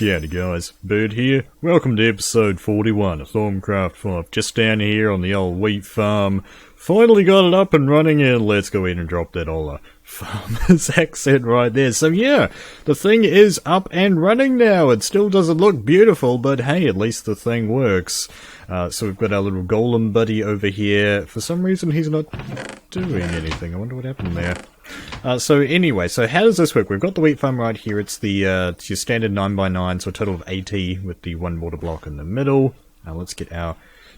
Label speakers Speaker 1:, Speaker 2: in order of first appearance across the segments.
Speaker 1: Howdy guys, Bird here. Welcome to episode 41 of Thaumcraft 5. Just down here on the old wheat farm. Finally got it up and running, and let's go in and drop that old farmer's accent right there. So yeah, the thing is up and running now. It still doesn't look beautiful, but hey, at least the thing works. So we've got our little golem buddy over here. For some reason he's not doing anything. I wonder what happened there. So anyway, so how does this work? We've got the wheat farm right here. It's the it's your standard 9x9, so a total of 80 with the one water block in the middle. Now let's get our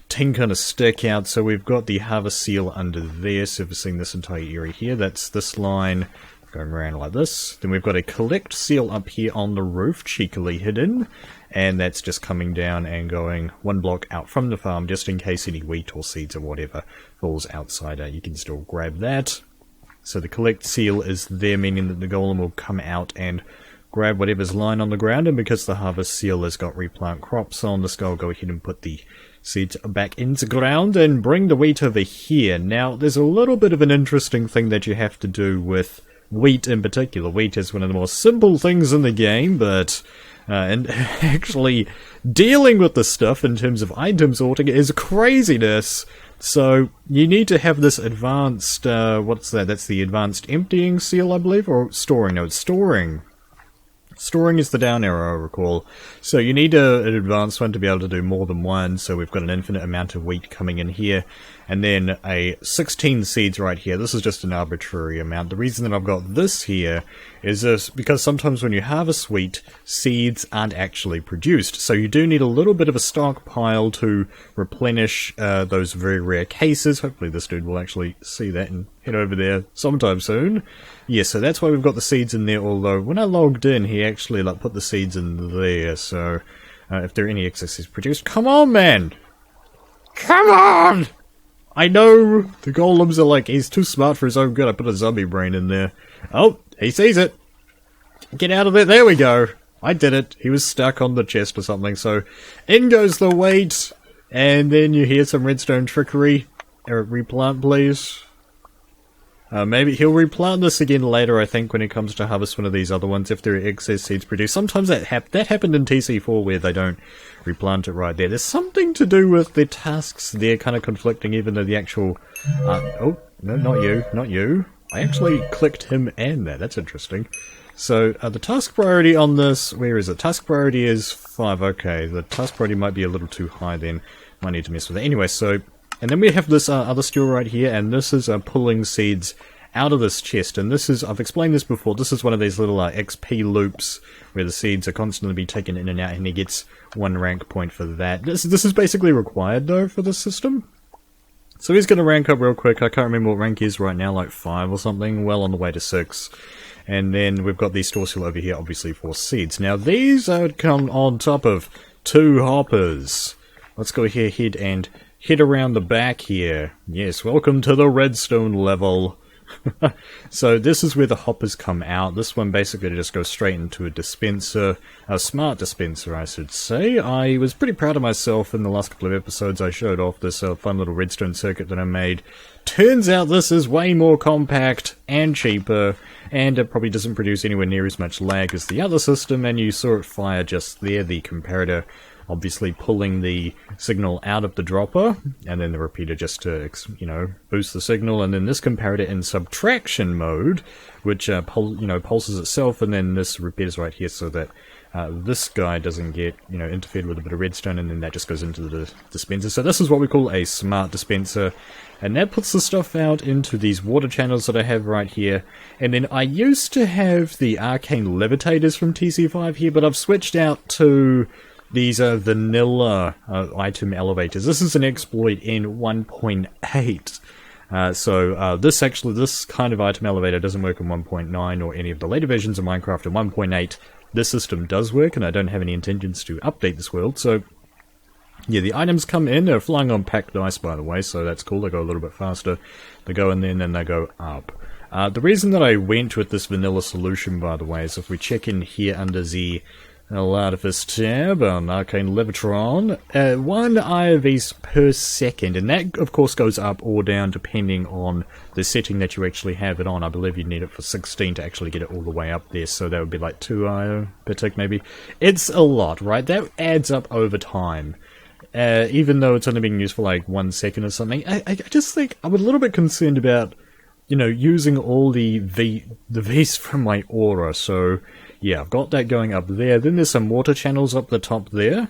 Speaker 1: tin kind of stick out. So we've got the harvest seal under there, servicing this entire area here. That's this line going around like this. Then we've got a collect seal up here on the roof, cheekily hidden. And that's just coming down and going one block out from the farm, just in case any wheat or seeds or whatever falls outside. You can still grab that. So the collect seal is there, meaning that the golem will come out and grab whatever's lying on the ground, and because the harvest seal has got replant crops on, this guy will go ahead and put the seeds back into ground and bring the wheat over here. Now, there's a little bit of an interesting thing that you have to do with wheat in particular. Wheat is one of the more simple things in the game, but and actually dealing with this stuff in terms of item sorting is craziness. So you need to have this advanced, what's that? That's the advanced emptying seal, I believe, or storing. No, it's storing. Storing is the down arrow, I recall. So you need an advanced one to be able to do more than one. So we've got an infinite amount of wheat coming in here. And then a 16 seeds right here. This is just an arbitrary amount. The reason that I've got this here is this because sometimes when you harvest wheat, seeds aren't actually produced. So you do need a little bit of a stockpile to replenish those very rare cases. Hopefully this dude will actually see that and head over there sometime soon. Yeah, so that's why we've got the seeds in there, although when I logged in, he actually put the seeds in there. So if there are any excesses produced... Come on, man! Come on! I know the golems are he's too smart for his own good. I put a zombie brain in there. Oh, he sees it. Get out of there. There we go. I did it. He was stuck on the chest or something. So in goes the weight. And then you hear some redstone trickery. Replant, please. Maybe he'll replant this again later, I think, when it comes to harvest one of these other ones, if there are excess seeds produced. Sometimes that happened in TC4 where they don't replant it right there. There's something to do with the tasks there kind of conflicting, even though the actual... oh, no, not you. I actually clicked him and that. That's interesting. So, the task priority on this... Where is it? Task priority is 5. Okay, the task priority might be a little too high then. Might need to mess with it. Anyway, so... And then we have this other stool right here, and this is pulling seeds out of this chest. And this is, I've explained this before, this is one of these little XP loops where the seeds are constantly being taken in and out, and he gets 1 rank point for that. This is basically required, though, for this system. So he's going to rank up real quick. I can't remember what rank he is right now, like 5 or something, well on the way to 6. And then we've got these store seal over here, obviously, for seeds. Now, these come on top of 2 hoppers. Let's go ahead and head around the back here. Yes, welcome to the redstone level. So this is where the hoppers come out. This one basically just goes straight into a dispenser. A smart dispenser, I should say. I was pretty proud of myself in the last couple of episodes. I showed off this fun little redstone circuit that I made. Turns out this is way more compact and cheaper, and it probably doesn't produce anywhere near as much lag as the other system, and you saw it fire just there, the comparator obviously pulling the signal out of the dropper, and then the repeater just to, boost the signal, and then this comparator in subtraction mode, which, pulses itself, and then this repeater's right here so that this guy doesn't get, interfered with a bit of redstone, and then that just goes into the dispenser. So this is what we call a smart dispenser, and that puts the stuff out into these water channels that I have right here. And then I used to have the arcane levitators from TC5 here, but I've switched out to these are vanilla item elevators. This is an exploit in 1.8. So this kind of item elevator doesn't work in 1.9 or any of the later versions of Minecraft. In 1.8, this system does work, and I don't have any intentions to update this world. So yeah, the items come in. They're flying on packed ice, by the way, so that's cool. They go a little bit faster. They go in there, and then they go up. The reason that I went with this vanilla solution, by the way, is if we check in here under the I'll artifice tab on Arcane Levitron. 1 IOVs per second, and that of course goes up or down depending on the setting that you actually have it on. I believe you need it for 16 to actually get it all the way up there, so that would be like 2 IO per tick maybe. It's a lot, right? That adds up over time. Even though it's only being used for like 1 second or something, I just think I'm a little bit concerned about, you know, using all the Vs from my aura, so yeah, I've got that going up there. Then there's some water channels up the top there.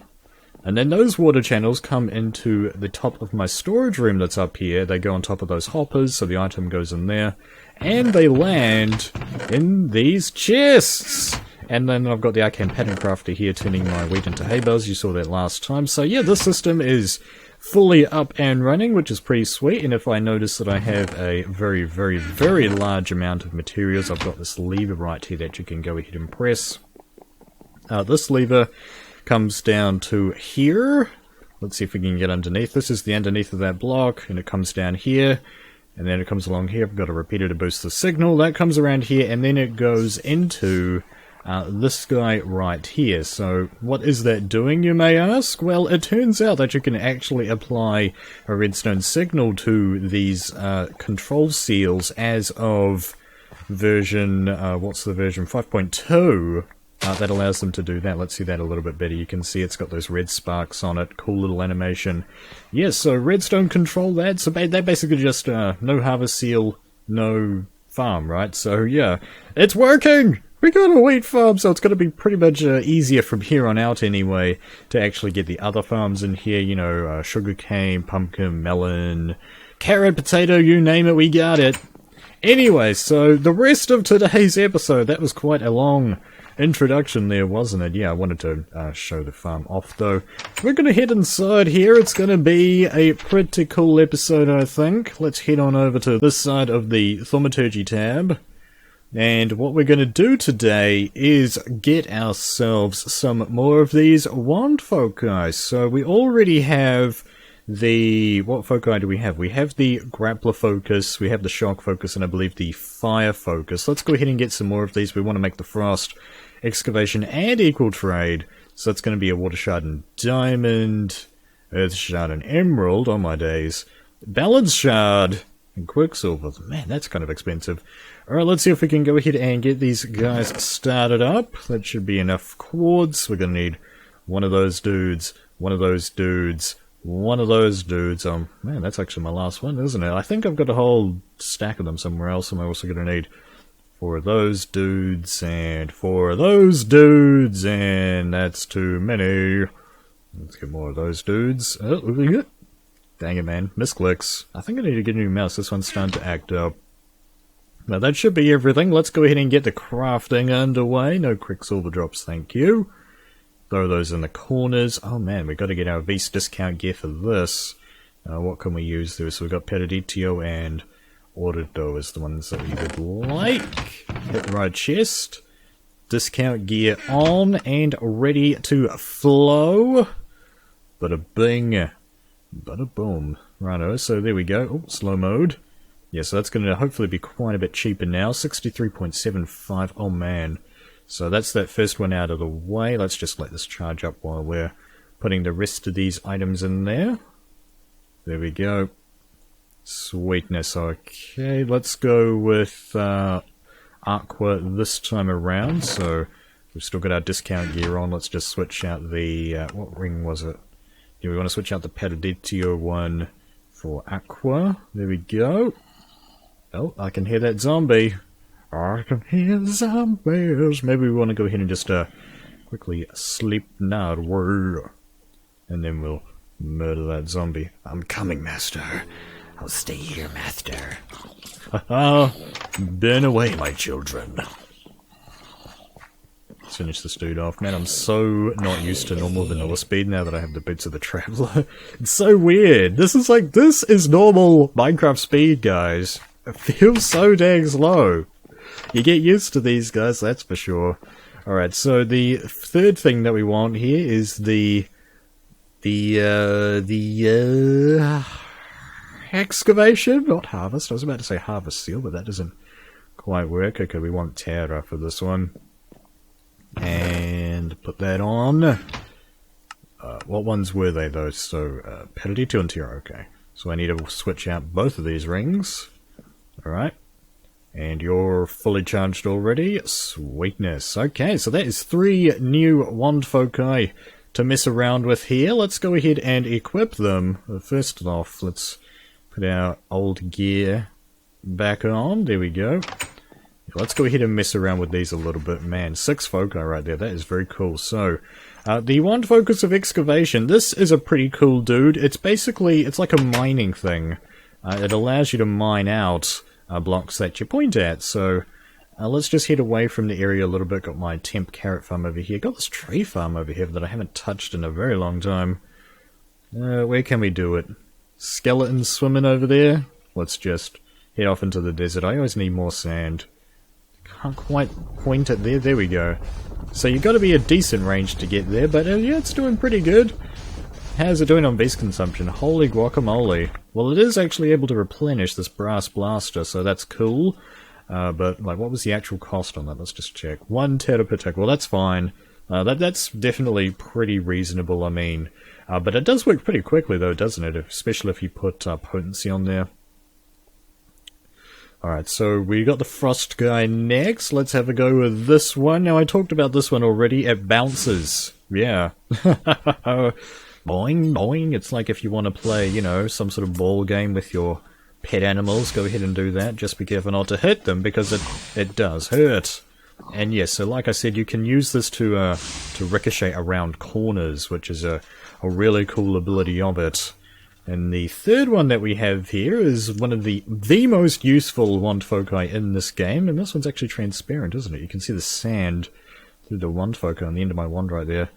Speaker 1: And then those water channels come into the top of my storage room that's up here. They go on top of those hoppers, so the item goes in there. And they land in these chests! And then I've got the Arcane Pattern Crafter here turning my wheat into hay bales. You saw that last time. So yeah, this system is fully up and running, which is pretty sweet. And if I notice that I have a very, very, very large amount of materials, I've got this lever right here that you can go ahead and press. This lever comes down to here. Let's see if we can get underneath. This is the underneath of that block, and it comes down here. And then it comes along here. I've got a repeater to boost the signal. That comes around here, and then it goes into this guy right here. So what is that doing, you may ask? Well, it turns out that you can actually apply a redstone signal to these control seals as of version, what's the version? 5.2. That allows them to do that. Let's see that a little bit better. You can see it's got those red sparks on it. Cool little animation. Yes, so redstone control that. So they basically just no harvest seal, no farm, right? So yeah, it's working! We got a wheat farm, so it's going to be pretty much easier from here on out anyway to actually get the other farms in here, you know, sugarcane, pumpkin, melon, carrot, potato, you name it, we got it. Anyway, so the rest of today's episode, that was quite a long introduction there, wasn't it? Yeah, I wanted to show the farm off though. We're going to head inside here. It's going to be a pretty cool episode, I think. Let's head on over to this side of the Thaumaturgy tab. And what we're going to do today is get ourselves some more of these wand foci. So we already have the... what foci do we have? We have the grappler focus, we have the shock focus, and I believe the fire focus. Let's go ahead and get some more of these. We want to make the frost, excavation, and equal trade. So that's going to be a water shard and diamond, earth shard and emerald, on my days, balance shard, and quicksilver. Man, that's kind of expensive. Alright, let's see if we can go ahead and get these guys started up. That should be enough quartz. We're going to need one of those dudes, one of those dudes, one of those dudes. Man, that's actually my last one, isn't it? I think I've got a whole stack of them somewhere else. I'm also going to need 4 of those dudes, and 4 of those dudes, and that's too many. Let's get more of those dudes. Oh, dang it, man. Misclicks. I think I need to get a new mouse. This one's starting to act up. Now that should be everything. Let's go ahead and get the crafting underway. No quicksilver drops, thank you. Throw those in the corners. Oh man, we've got to get our V's discount gear for this. What can we use there? So we've got Periditio and Audido is the ones that we would like. Hit the right chest. Discount gear on and ready to flow. Bada bing. Bada boom. Righto, so there we go. Oh, slow mode. Yeah, so that's going to hopefully be quite a bit cheaper now. 63.75. Oh man. So that's that first one out of the way. Let's just let this charge up while we're putting the rest of these items in there. There we go. Sweetness. Okay, let's go with Aqua this time around. So we've still got our discount gear on. Let's just switch out the... what ring was it? Yeah, we want to switch out the Periditio one for Aqua. There we go. Oh, I can hear that zombie. I can hear zombies. Maybe we want to go ahead and just quickly sleep now. And then we'll murder that zombie. I'm coming, master. I'll stay here, master. Haha. Burn away, my children. Let's finish this dude off. Man, I'm so not used to normal vanilla speed now that I have the boots of the Traveler. It's so weird. This is normal Minecraft speed, guys. It feels so dang slow. You get used to these guys, that's for sure. Alright, so the third thing that we want here is the excavation, not harvest. I was about to say harvest seal, but that doesn't quite work. Okay, we want Terra for this one. And put that on. What ones were they though? So, Perdito and Tira, okay. So I need to switch out both of these rings. Alright. And you're fully charged already. Sweetness. Okay, so that is 3 new wand foci to mess around with here. Let's go ahead and equip them. First off, let's put our old gear back on. There we go. Let's go ahead and mess around with these a little bit. Man, 6 foci right there. That is very cool. So, the wand focus of excavation. This is a pretty cool dude. It's basically, it's like a mining thing. It allows you to mine out blocks that you point at. So, let's just head away from the area a little bit. Got my temp carrot farm over here. Got this tree farm over here that I haven't touched in a very long time. Where can we do it? Skeletons swimming over there? Let's just head off into the desert. I always need more sand. Can't quite point it there. There we go. So you've got to be a decent range to get there, but yeah, it's doing pretty good. How's it doing on beast consumption? Holy guacamole. Well, it is actually able to replenish this brass blaster, so that's cool. But, like, what was the actual cost on that? Let's just check. 1 tera per tick. Well, that's fine. That's definitely pretty reasonable, I mean. But it does work pretty quickly, though, doesn't it? Especially if you put potency on there. Alright, so we got the frost guy next. Let's have a go with this one. Now, I talked about this one already. It bounces. Yeah. Boing, boing. It's like if you want to play, you know, some sort of ball game with your pet animals, go ahead and do that. Just be careful not to hit them, because it does hurt. And yes, so like I said, you can use this to ricochet around corners, which is a really cool ability of it. And the third one that we have here is one of the most useful wand foci in this game, and this one's actually transparent, isn't it? You can see the sand through the wand foci on the end of my wand right there.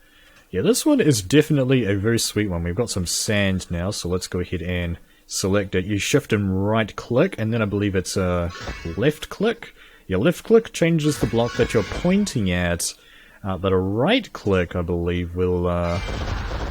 Speaker 1: Yeah, this one is definitely a very sweet one. We've got some sand now, so let's go ahead and select it. You shift and right click, and then I believe it's left click. Your left click changes the block that you're pointing at, but a right click, I believe, will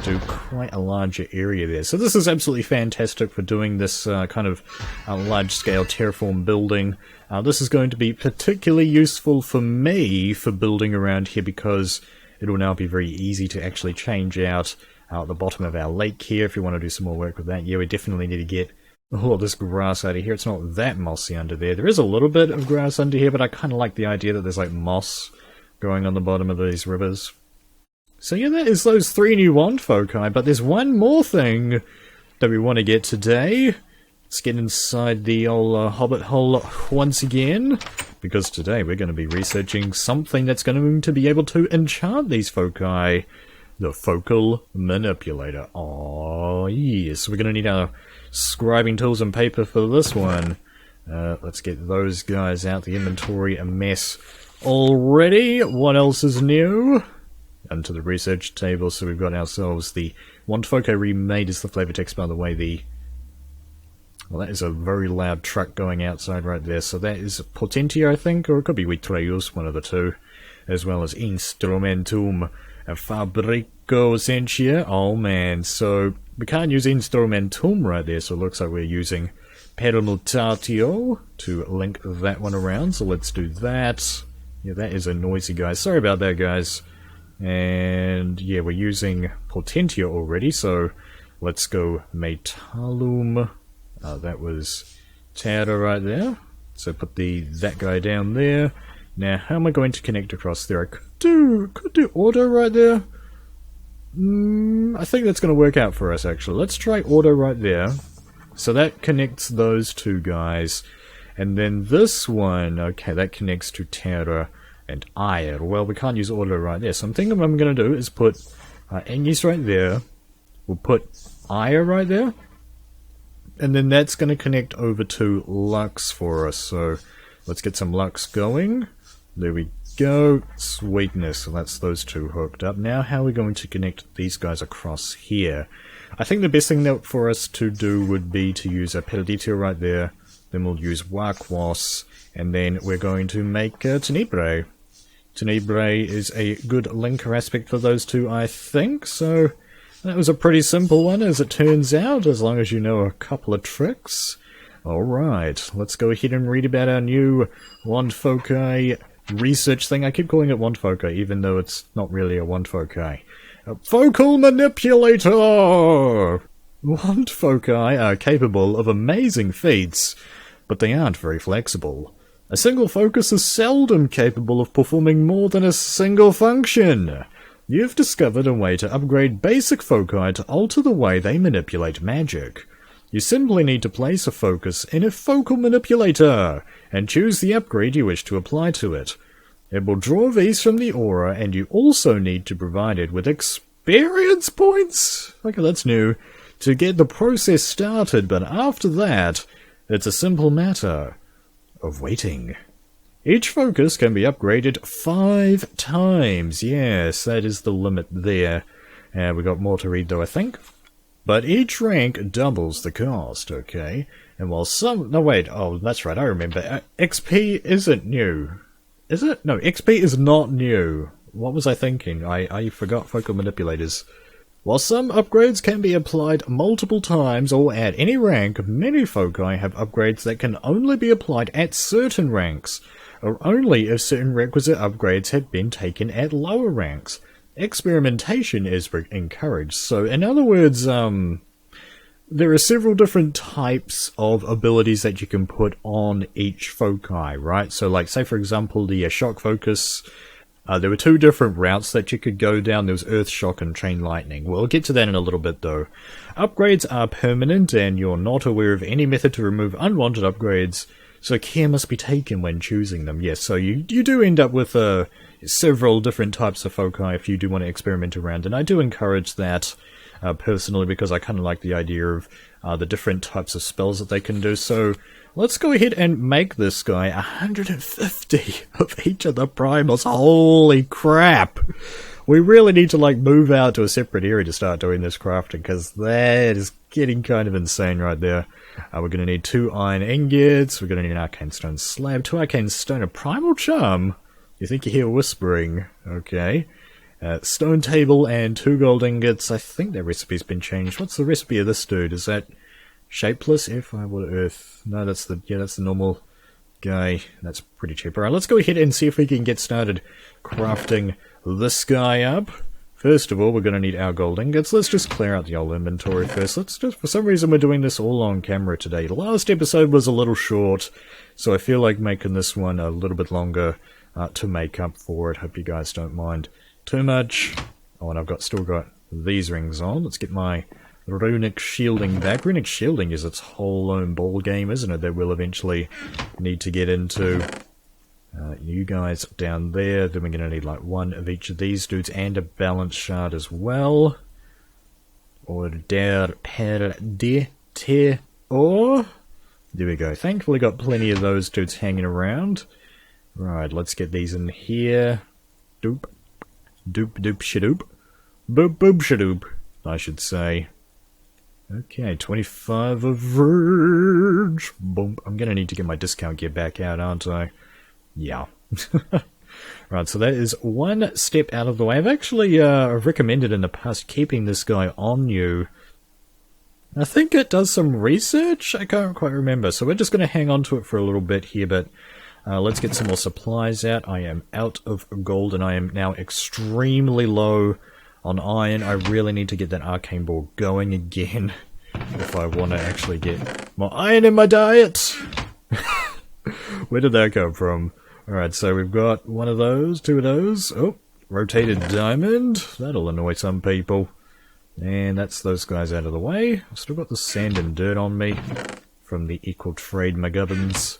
Speaker 1: do quite a larger area there. So this is absolutely fantastic for doing this kind of large-scale terraform building. This is going to be particularly useful for me for building around here, because it will now be very easy to actually change out the bottom of our lake here if you want to do some more work with that. Yeah, we definitely need to get all of this grass out of here. It's not that mossy under there. There is a little bit of grass under here, but I kind of like the idea that there's like moss growing on the bottom of these rivers. So yeah, that is those 3 new wand foci, but there's one more thing that we want to get today. Let's get inside the old hobbit hole once again, because today we're going to be researching something that's going to be able to enchant these foci. The Focal Manipulator. Oh yes, we're going to need our scribing tools and paper for this one. Let's get those guys out. The inventory a mess already. What else is new? Onto the research table. So we've got ourselves the wand foci remade is the flavor text, by the way. Well, that is a very loud truck going outside right there. So that is Potentio, I think, or it could be Vitreus, one of the two, as well as Instrumentum Fabrico Sentia. Oh man, so we can't use Instrumentum right there, so it looks like we're using Permutatio to link that one around, so let's do that. Yeah, that is a noisy guy. Sorry about that, guys. And yeah, we're using Potentio already, so let's go Metalum. That was Terra right there. So put that guy down there. Now, how am I going to connect across there? I could do auto right there. I think that's going to work out for us, actually. Let's try auto right there. So that connects those two guys. And then this one, okay, that connects to Terra and Air. Well, we can't use auto right there. So I'm thinking what I'm going to do is put Engis right there. We'll put Air right there. And then that's going to connect over to Lux for us. So let's get some Lux going. There we go. Sweetness. So that's those two hooked up. Now how are we going to connect these guys across here? I think the best thing for us to do would be to use a Perdito right there. Then we'll use Wakwas. And then we're going to make Tenebrae. Tenebrae is a good linker aspect for those two, I think. So that was a pretty simple one, as it turns out, as long as you know a couple of tricks. Alright, let's go ahead and read about our new wand foci research thing. I keep calling it wand foci, even though it's not really a wand foci. A Focal Manipulator! Wand foci are capable of amazing feats, but they aren't very flexible. A single focus is seldom capable of performing more than a single function. You've discovered a way to upgrade basic foci to alter the way they manipulate magic. You simply need to place a focus in a Focal Manipulator, and choose the upgrade you wish to apply to it. It will draw these from the aura, and you also need to provide it with experience points? Okay, that's new. To get the process started, but after that, it's a simple matter of waiting. Each focus can be upgraded 5 times. Yes, that is the limit there. We got more to read though, I think. But each rank doubles the cost, okay? And while some... No, wait. Oh, that's right, I remember. XP isn't new. Is it? No, XP is not new. What was I thinking? I forgot Focal Manipulators. While some upgrades can be applied multiple times or at any rank, many foci have upgrades that can only be applied at certain ranks, or only if certain requisite upgrades have been taken at lower ranks. Experimentation is encouraged, so in other words, there are several different types of abilities that you can put on each foci, right? So like, say for example, the shock focus, there were 2 different routes that you could go down. There was Earth Shock and Chain Lightning. We'll get to that in a little bit though. Upgrades are permanent and you're not aware of any method to remove unwanted upgrades, so care must be taken when choosing them. Yes, so you do end up with several different types of foci if you do want to experiment around, and I do encourage that personally because I kind of like the idea of the different types of spells that they can do. So let's go ahead and make this guy 150 of each of the primals. Holy crap! We really need to like move out to a separate area to start doing this crafting, because that is getting kind of insane right there. We're going to need 2 iron ingots, we're going to need an arcane stone slab, 2 arcane stone, a primal charm. You think you hear whispering? Okay. Stone table and 2 gold ingots. I think that recipe's been changed. What's the recipe of this dude? Is that shapeless? Fire, water, earth. No, that's the normal guy. That's pretty cheap. Alright, let's go ahead and see if we can get started crafting this guy up. First of all, we're going to need our gold ingots. Let's just clear out the old inventory first. Let's just, for some reason, we're doing this all on camera today. The last episode was a little short, so I feel like making this one a little bit longer to make up for it. Hope you guys don't mind too much. Oh, and I've still got these rings on. Let's get my runic shielding back. Runic shielding is its whole own ball game, isn't it? That we'll eventually need to get into. You guys down there. Then we're going to need like 1 of each of these dudes and a balance shard as well. Order per de te or. There we go. Thankfully got plenty of those dudes hanging around. Right, let's get these in here. Doop. Doop doop shadoop. Boop boop shadoop, I should say. Okay, 25 of Verge. Boom. I'm gonna need to get my discount gear back out, aren't I? Yeah. Right, so that is 1 step out of the way. I've actually recommended in the past keeping this guy on you. I think it does some research? I can't quite remember. So we're just going to hang on to it for a little bit here, but let's get some more supplies out. I am out of gold and I am now extremely low on iron. I really need to get that arcane ball going again if I want to actually get more iron in my diet. Where did that come from? Alright, so we've got 1 of those, 2 of those. Oh, rotated diamond. That'll annoy some people. And that's those guys out of the way. I've still got the sand and dirt on me from the equal trade McGubbins.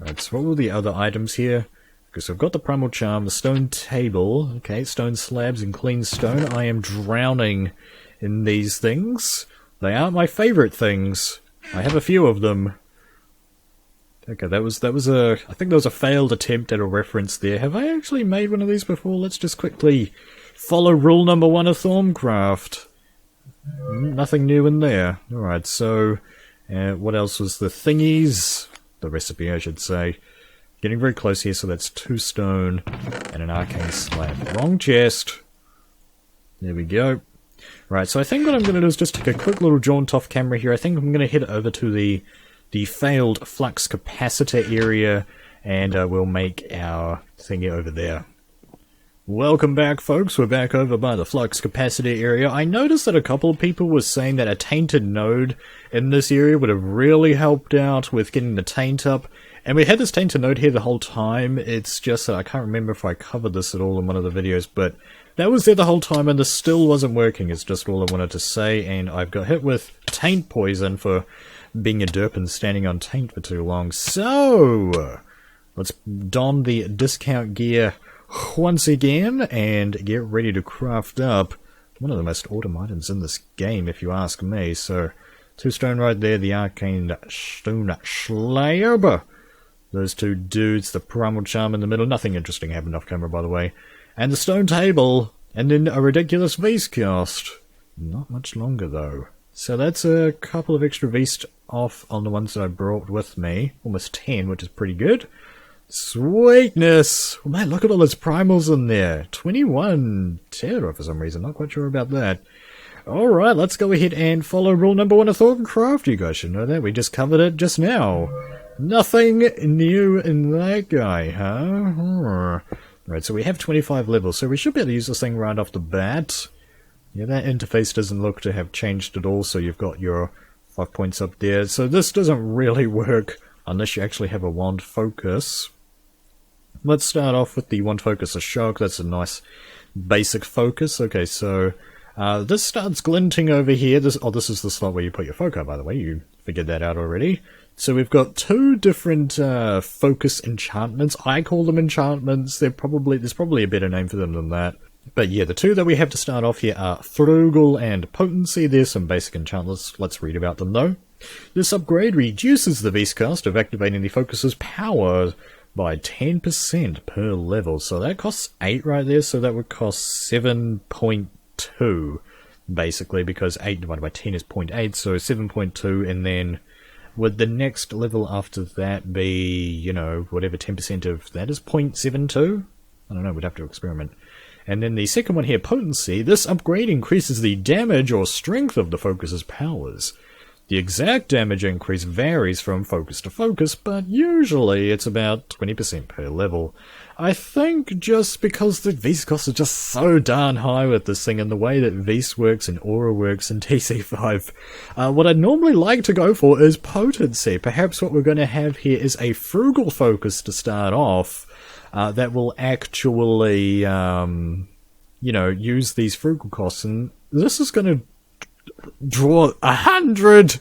Speaker 1: Alright, so what were the other items here? Because I've got the primal charm, the stone table, okay, stone slabs and clean stone. I am drowning in these things. They aren't my favourite things. I have a few of them. Okay, that was a, I think that was a failed attempt at a reference there. Have I actually made one of these before? Let's just quickly follow rule number 1 of Thaumcraft. Nothing new in there. Alright, so, what else was the thingies? The recipe, I should say. Getting very close here, so that's 2 stone and an arcane slab. Wrong chest. There we go. Right, so I think what I'm going to do is just take a quick little jaunt off camera here. I think I'm going to head over to the failed flux capacitor area and we'll make our thingy over there. Welcome back, folks. We're back over by the flux capacitor area. I noticed that a couple of people were saying that a tainted node in this area would have really helped out with getting the taint up. And we had this tainted node here the whole time. It's just that I can't remember if I covered this at all in one of the videos, but that was there the whole time and this still wasn't working. It's just all I wanted to say, and I've got hit with taint poison for being a derp and standing on taint for too long. So, let's don the discount gear once again and get ready to craft up one of the most awesome items in this game, if you ask me. So, 2 stone right there, the arcane stone slab. Those 2 dudes, the primal charm in the middle. Nothing interesting happened off camera, by the way. And the stone table, and then a ridiculous V's cast. Not much longer, though. So that's a couple of extra V's off on the ones that I brought with me. Almost 10, which is pretty good. Sweetness! Well, man, look at all those primals in there. 21 Terra for some reason. Not quite sure about that. Alright, let's go ahead and follow rule number 1 of Thaumcraft. You guys should know that. We just covered it just now. Nothing new in that guy, huh? Right, so we have 25 levels, so we should be able to use this thing right off the bat. Yeah, that interface doesn't look to have changed at all, so you've got your 5 points up there. So this doesn't really work unless you actually have a wand focus. Let's start off with the wand focus of shock. That's a nice basic focus. Okay, so this starts glinting over here. This is the slot where you put your foci, by the way. You figured that out already. So we've got 2 different focus enchantments. I call them enchantments. There's probably a better name for them than that. But yeah, the 2 that we have to start off here are Frugal and Potency. There's some basic enchantments. Let's read about them though. This upgrade reduces the V's cast of activating the focus's power by 10% per level. So that costs 8 right there, so that would cost 7.2 basically, because 8 divided by 10 is 0.8, so 7.2, and then would the next level after that be, you know, whatever 10% of that is 0.72? I don't know, we'd have to experiment. And then the second one here, Potency. This upgrade increases the damage or strength of the focus's powers. The exact damage increase varies from focus to focus, but usually it's about 20% per level. I think just because the V's cost is just so darn high with this thing, and the way that V's works and Aura works in TC5, what I'd normally like to go for is Potency. Perhaps what we're going to have here is a Frugal focus to start off, that will actually, you know, use these Frugal costs, and this is going to draw 100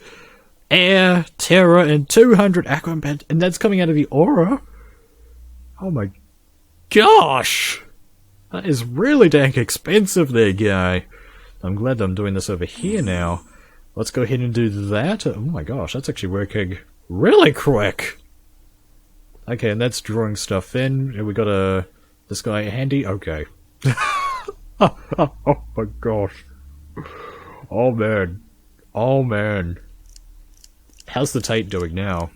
Speaker 1: air, terror, and 200 aqua, and that's coming out of the aura. Oh my gosh! That is really dang expensive there, guy. I'm glad I'm doing this over here now. Let's go ahead and do that. Oh my gosh, that's actually working really quick. Okay, and that's drawing stuff in. We got this guy handy? Okay. Oh my gosh. Oh man. Oh man. How's the tape doing now?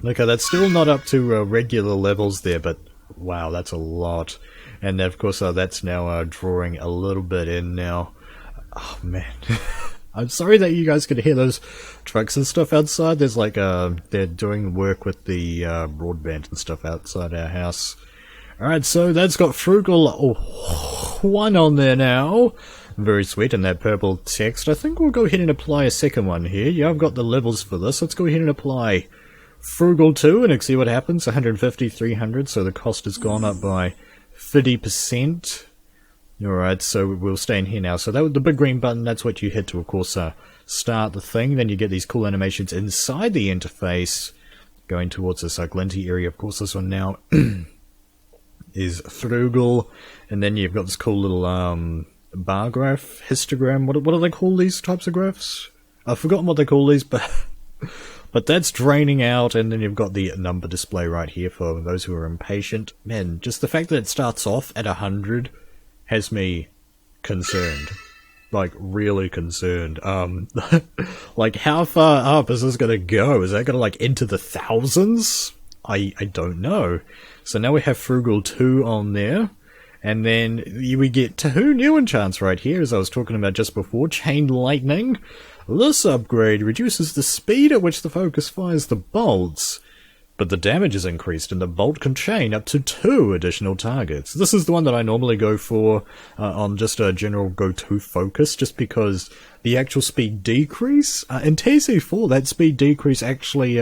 Speaker 1: Okay, that's still not up to regular levels there, but wow, that's a lot. And then, of course, that's now drawing a little bit in now. Oh man. I'm sorry that you guys could hear those trucks and stuff outside. There's like, they're doing work with the broadband and stuff outside our house. Alright, so that's got Frugal 1 on there now. Very sweet, and that purple text. I think we'll go ahead and apply a second one here. Yeah, I've got the levels for this. Let's go ahead and apply Frugal 2 and see what happens. 150, 300, so the cost has gone up by 50%. Alright, so we'll stay in here now. So that was the big green button. That's what you hit to, of course, start the thing. Then you get these cool animations inside the interface going towards this glinty area. Of course, this one now is Frugal. And then you've got this cool little bar graph, histogram. What do they call these types of graphs? I've forgotten what they call these, but that's draining out, and then you've got the number display right here for those who are impatient. Man, just the fact that it starts off at 100 has me concerned. Like, really concerned. Like, how far up is this gonna go? Is that gonna, like, into the thousands? I don't know. So now we have Frugal 2 on there. And then we get 2 new enchants right here, as I was talking about just before. Chain Lightning. This upgrade reduces the speed at which the focus fires the bolts, but the damage is increased and the bolt can chain up to 2 additional targets. This is the one that I normally go for on just a general go-to focus, just because the actual speed decrease, in TC4 that speed decrease actually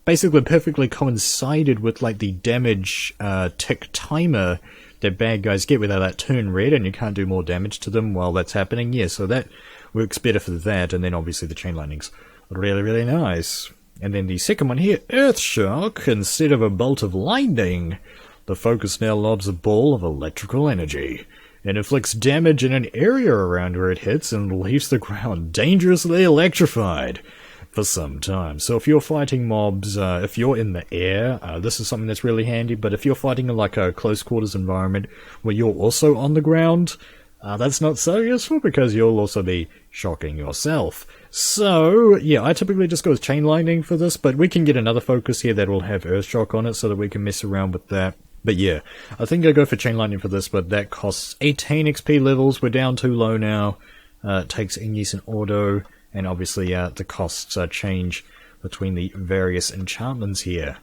Speaker 1: basically perfectly coincided with like the damage tick timer that bad guys get, whether that turn red and you can't do more damage to them while that's happening. Yeah, so that works better for that, and then obviously the chain lightning's really, really nice. And then the second one here, Earthshock, instead of a bolt of lightning, the focus now lobs a ball of electrical energy. It inflicts damage in an area around where it hits and leaves the ground dangerously electrified for some time. So if you're fighting mobs, if you're in the air, this is something that's really handy, but if you're fighting in like a close quarters environment where you're also on the ground, that's not so useful because you'll also be shocking yourself. So, yeah, I typically just go with Chain Lightning for this, but we can get another focus here that will have Earthshock on it so that we can mess around with that. But yeah, I think I go for Chain Lightning for this, but that costs 18 XP levels. We're down too low now. It takes Ignis and Auto, and obviously the costs change between the various enchantments here.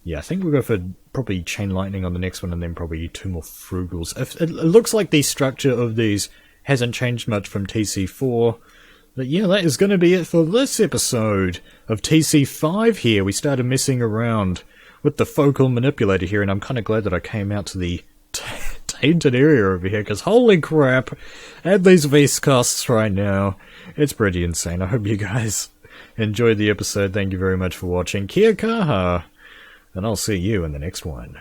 Speaker 1: Yeah, I think we'll go for probably Chain Lightning on the next one, and then probably 2 more Frugals. It looks like the structure of these hasn't changed much from TC4. But yeah, that is going to be it for this episode of TC5 here. We started messing around with the Focal Manipulator here, and I'm kind of glad that I came out to the tainted area over here, because holy crap, at these vest costs right now, it's pretty insane. I hope you guys enjoyed the episode. Thank you very much for watching. Kia kaha, and I'll see you in the next one.